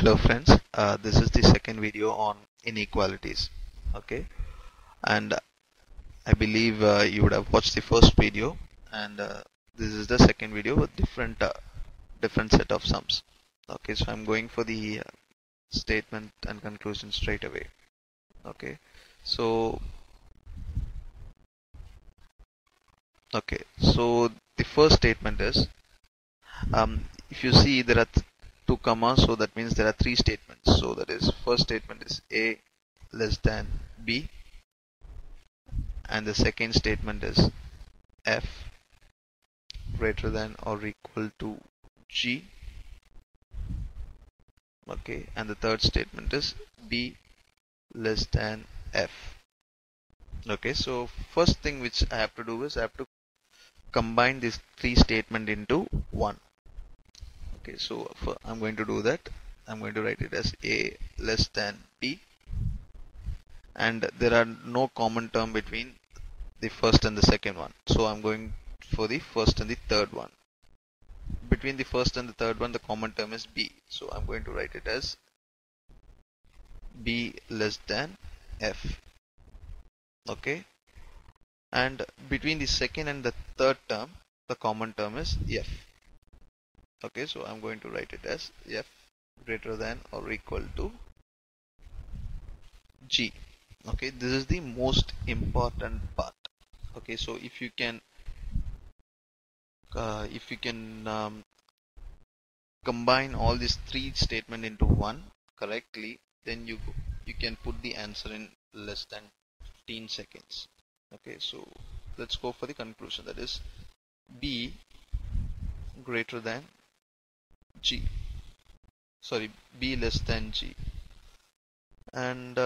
Hello friends, this is the second video on inequalities. Okay, and I believe you would have watched the first video, and this is the second video with different set of sums. Okay, so I'm going for the statement and conclusion straight away. Okay, so so the first statement is if you see there are two commas, so that means there are three statements. So that is, first statement is A less than B, and the second statement is F greater than or equal to G. Okay, and the third statement is B less than F. Okay, so first thing which I have to do is I have to combine these three statements into one. Okay, so I'm going to do that. I'm going to write it as A less than B, and there are no common term between the first and the second one, so I'm going for the first and the third one. Between the first and the third one, the common term is B, so I'm going to write it as B less than F. Okay, and between the second and the third term, the common term is F. Okay, so I'm going to write it as F greater than or equal to G. Okay, this is the most important part. Okay, so if you can combine all these three statements into one correctly, then you can put the answer in less than 15 seconds. Okay, so let's go for the conclusion, that is B greater than G, sorry, B less than G, and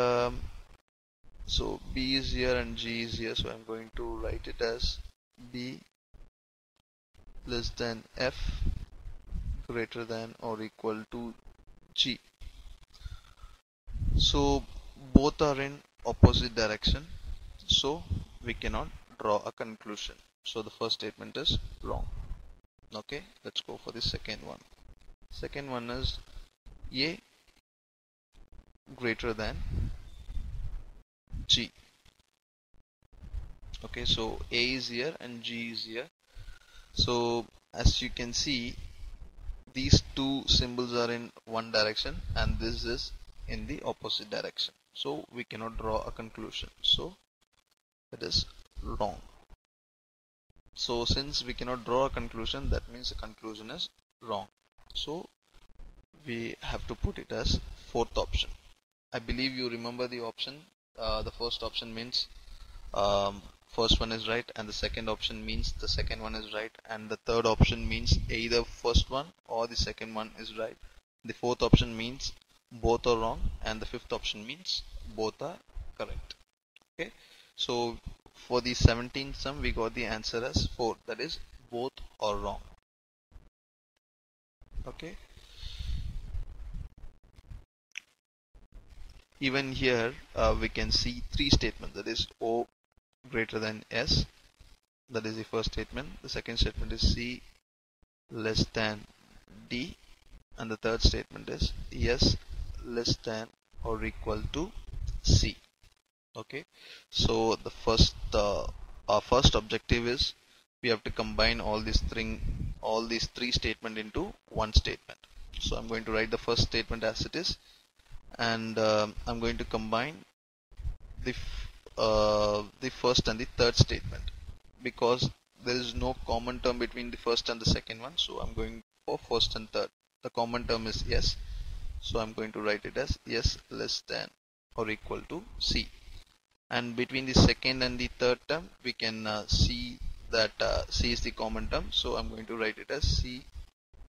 so B is here and G is here, so I'm going to write it as B less than F greater than or equal to G. So both are in opposite direction, so we cannot draw a conclusion. So the first statement is wrong. Okay, let's go for the second one. Second one is A greater than G. Okay, so A is here and G is here. So as you can see, these two symbols are in one direction and this is in the opposite direction, so we cannot draw a conclusion, so it is wrong. So since we cannot draw a conclusion, that means the conclusion is wrong, so we have to put it as fourth option. I believe you remember the option. The first option means first one is right, and the second option means the second one is right, and the third option means either first one or the second one is right. The fourth option means both are wrong, and the fifth option means both are correct. Okay, so for the 17th sum we got the answer as 4, that is both are wrong. Okay, even here we can see three statements, that is O greater than S, that is the first statement. The second statement is C less than D, and the third statement is S less than or equal to C. Okay, so the our first objective is we have to combine all these three statements into one statement. So I'm going to write the first statement as it is, and I'm going to combine the first and the third statement, because there is no common term between the first and the second one, so I'm going for first and third. The common term is S, so I'm going to write it as S less than or equal to C. And between the second and the third term, we can see that C is the common term, so I'm going to write it as C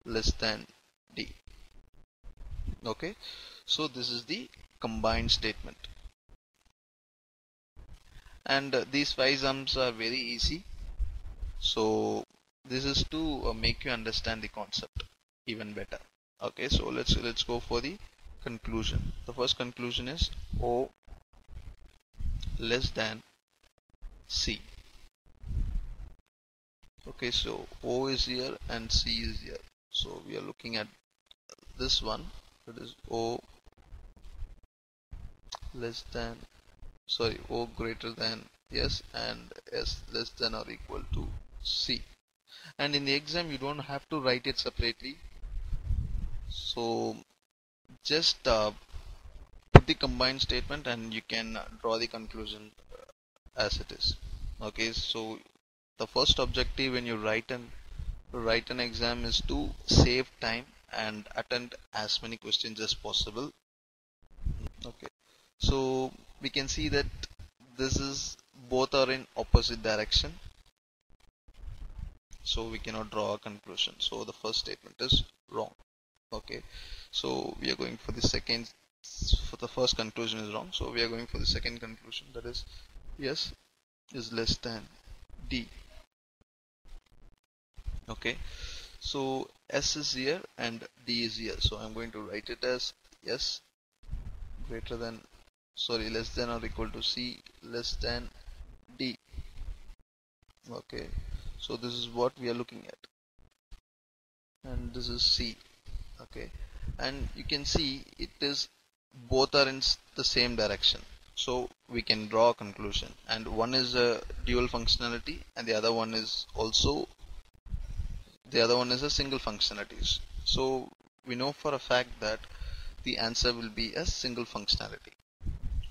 less than D. Okay, so this is the combined statement, and these 5 sums are very easy. So this is to make you understand the concept even better. Okay, so let's go for the conclusion. The first conclusion is O less than C. Okay, so O is here and C is here, so we are looking at this one. that is O less than, sorry, O greater than S and S less than or equal to C. And in the exam you don't have to write it separately, so just put the combined statement and you can draw the conclusion as it is. Okay, so the first objective when you write an exam is to save time and attend as many questions as possible. Okay, so we can see that this is both are in opposite direction, so we cannot draw a conclusion. So the first statement is wrong. Okay, so we are going for the second. For the first conclusion is wrong, so we are going for the second conclusion, that is S is less than D. Okay, so S is here and D is here, so I'm going to write it as S greater than, sorry, less than or equal to C less than D. Okay, so this is what we are looking at, and this is C. Okay, and you can see it is both are in the same direction, so we can draw a conclusion, and one is a dual functionality and the other one is also, the other one is a single functionality. So we know for a fact that the answer will be a single functionality,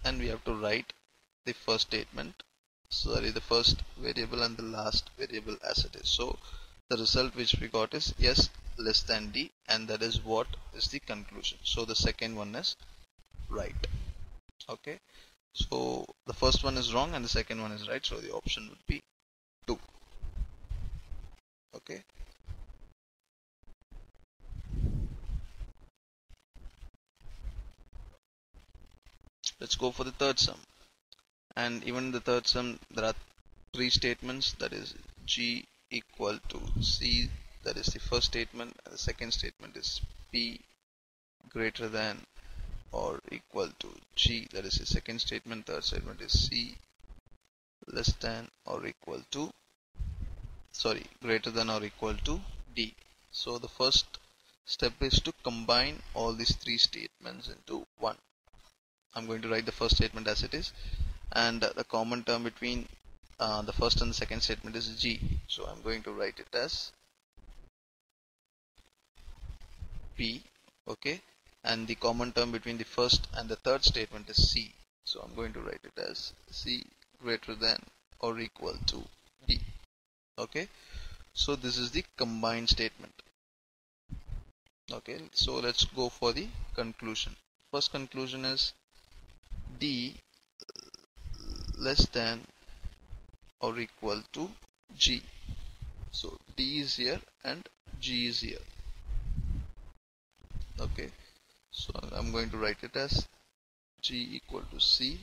and we have to write the first statement, sorry, the first variable and the last variable as it is. So the result which we got is S less than D, and that is what is the conclusion. So the second one is right. Okay, so the first one is wrong and the second one is right, so the option would be 2. Okay, let's go for the third sum. And even in the third sum there are 3 statements, that is G equal to C, that is the first statement, and the second statement is P greater than or equal to G, that is the second statement, third statement is C less than or equal to, sorry, greater than or equal to D. So the first step is to combine all these 3 statements into one. I'm going to write the first statement as it is, and the common term between the first and the second statement is G, so I'm going to write it as P. Okay, and the common term between the first and the third statement is C, so I'm going to write it as C greater than or equal to D. Okay, so this is the combined statement. Okay, so let's go for the conclusion. First conclusion is D less than or equal to G. So D is here and G is here. Okay, so I'm going to write it as G equal to C,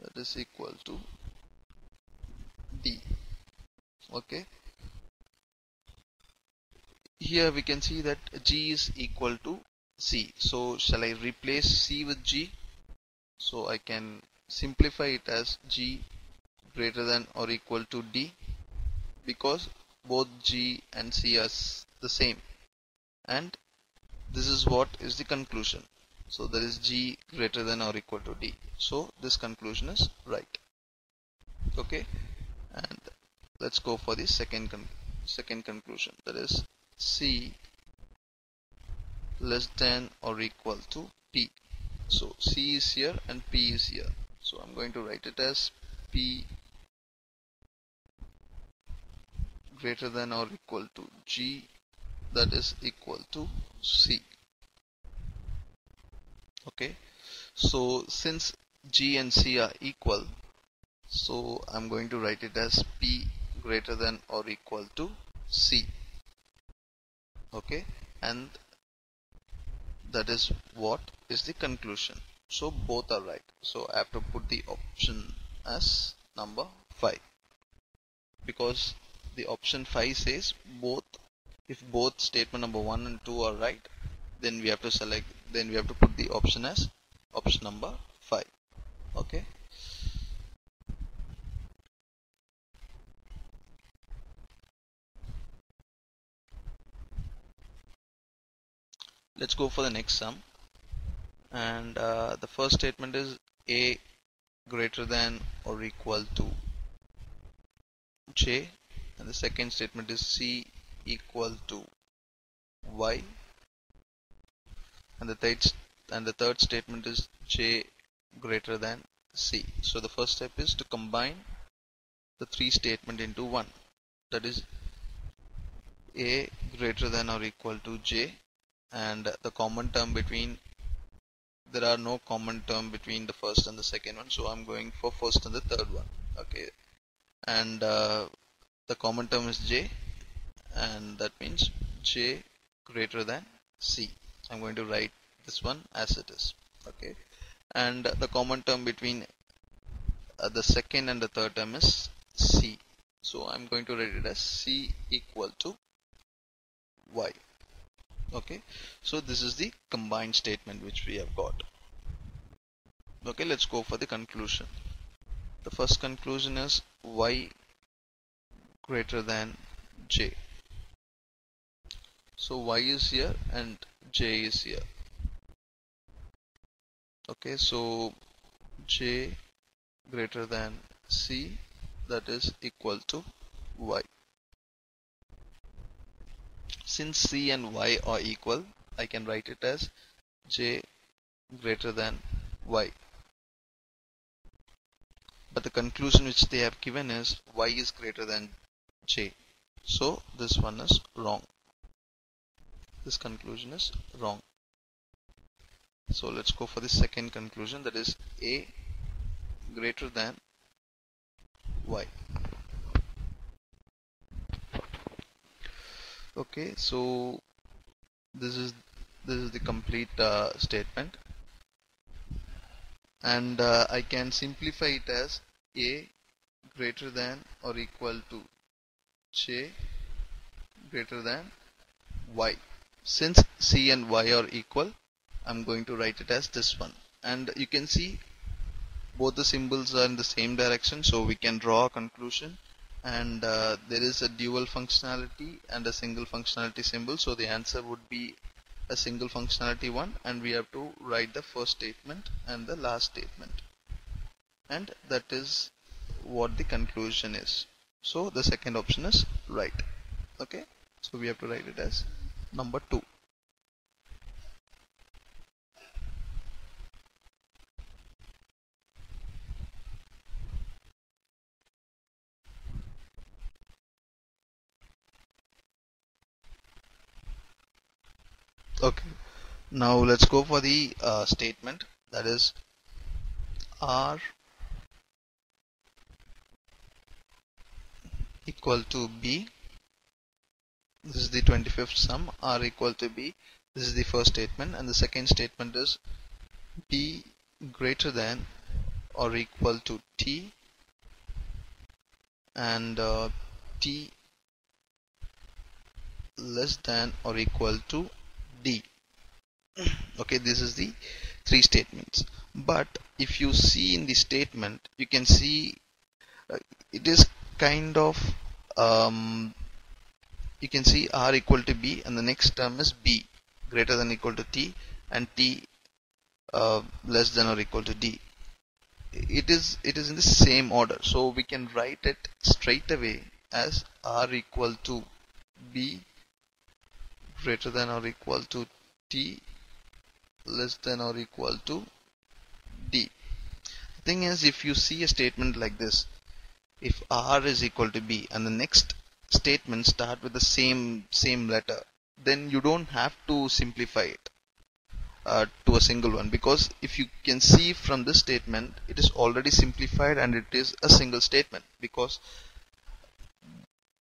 that is equal to D. Okay, here we can see that G is equal to C, so shall I replace C with G? So I can simplify it as G greater than or equal to D, because both G and C are the same, and this is what is the conclusion. So there is G greater than or equal to D, so this conclusion is right. Okay, and let's go for the second conclusion, that is C less than or equal to P. So C is here and P is here, so I'm going to write it as P greater than or equal to G, that is equal to C. Okay, so since G and C are equal, so I'm going to write it as P greater than or equal to C. Okay, and that is what is the conclusion. So both are right, so I have to put the option as number 5, because the option 5 says both, if both statement number 1 and 2 are right, then we have to select, then we have to put the option as option number 5. Okay, Let's go for the next sum. And the first statement is a greater than or equal to j, and the second statement is c equal to y, and the third statement is j greater than c. So the first step is to combine the three statement into one, that is a greater than or equal to j, and the common term between, there are no common term between the first and the second one, so I'm going for first and the third one. Okay, and the common term is j, and that means j greater than c. I'm going to write this one as it is. Okay, and the common term between the second and the third term is c, so I'm going to write it as c equal to y. Okay, so this is the combined statement which we have got. Okay, let's go for the conclusion. The first conclusion is y greater than j. So y is here and j is here. Okay, so j greater than c, that is equal to y. Since c and y are equal, I can write it as j greater than y. But the conclusion which they have given is y is greater than j. So this one is wrong. This conclusion is wrong. So let's go for the second conclusion, that is a greater than y. Okay, so this is the complete statement, and I can simplify it as a greater than or equal to j greater than y. Since c and y are equal, I'm going to write it as this one, and you can see both the symbols are in the same direction, so we can draw a conclusion. And there is a dual functionality and a single functionality symbol, so the answer would be a single functionality one, and we have to write the first statement and the last statement, and that is what the conclusion is. So the second option is right. Okay, so we have to write it as number 2. Okay, now let's go for the statement, that is r equal to b. This is the 25th sum, r equal to b. This is the first statement, and the second statement is b greater than or equal to t, and t less than or equal to d. Okay, this is the three statements, but if you see in the statement, you can see it is kind of you can see r equal to b, and the next term is b greater than or equal to t, and t less than or equal to d. It is in the same order, so we can write it straight away as r equal to b greater than or equal to t less than or equal to d. The thing is, if you see a statement like this, if r is equal to b and the next statement start with the same letter, then you don't have to simplify it to a single one, because if you can see from this statement, it is already simplified and it is a single statement, because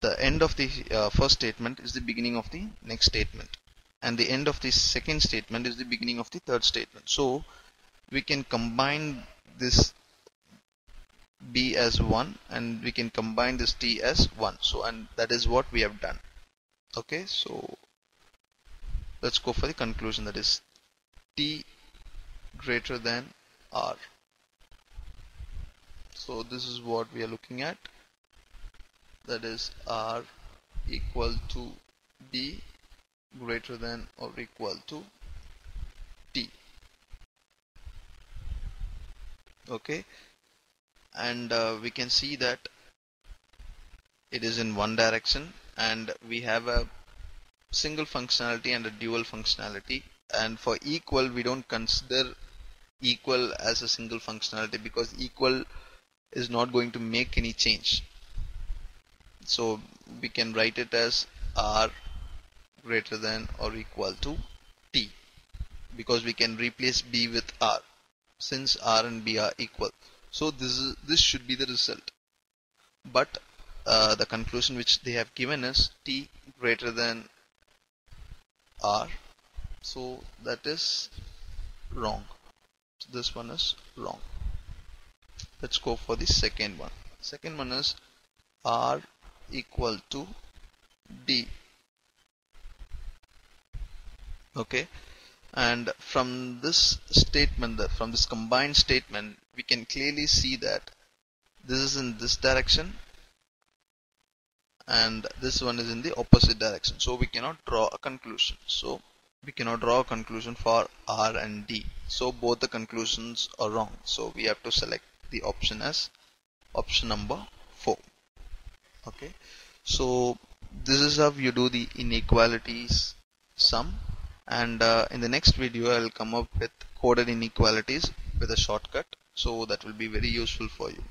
the end of the first statement is the beginning of the next statement, and the end of the second statement is the beginning of the third statement. So we can combine this b as 1 and we can combine this t as 1. So, and that is what we have done. Okay, so let's go for the conclusion, that is t greater than r. So this is what we are looking at, that is r equal to b greater than or equal to T. Okay, and we can see that it is in one direction, and we have a single functionality and a dual functionality. And for equal, we don't consider equal as a single functionality because equal is not going to make any change. So we can write it as R greater than or equal to T, because we can replace B with R since R and B are equal. So this should be the result. But the conclusion which they have given is T greater than R. So that is wrong. So this one is wrong. Let's go for the second one. Second one is R equal to D. Okay, and from this statement, from this combined statement, we can clearly see that this is in this direction and this one is in the opposite direction. So we cannot draw a conclusion. So we cannot draw a conclusion for R and D. So both the conclusions are wrong. So we have to select the option as option number 4. Okay, so this is how you do the inequalities sum, and in the next video I will come up with coded inequalities with a shortcut, so that will be very useful for you.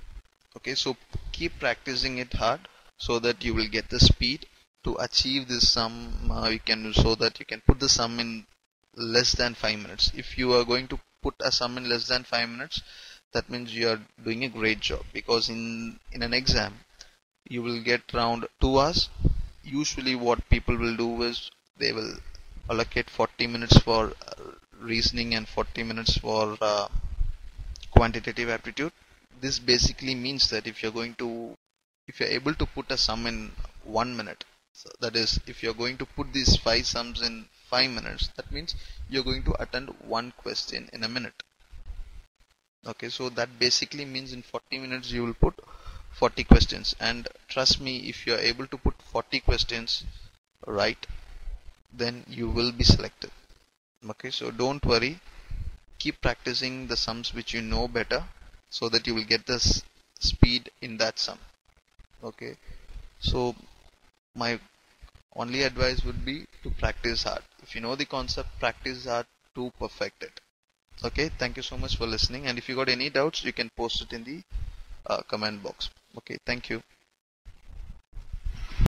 Okay, so keep practicing it hard so that you will get the speed to achieve this sum. So that you can put the sum in less than 5 minutes. If you are going to put a sum in less than 5 minutes, that means you are doing a great job, because in an exam you will get around 2 hours. Usually what people will do is they will allocate 40 minutes for reasoning and 40 minutes for quantitative aptitude. This basically means that if you're able to put a sum in 1 minute, so that is, if you're going to put these 5 sums in 5 minutes, that means you're going to attend one question in a minute. Okay, so that basically means in 40 minutes you will put 40 questions, and trust me, if you are able to put 40 questions right, then you will be selected. Okay, so don't worry, keep practicing the sums which you know better so that you will get the speed in that sum. Okay, so my only advice would be to practice hard. If you know the concept, practice hard to perfect it. Okay, thank you so much for listening, and if you got any doubts, you can post it in the comment box. Okay, thank you.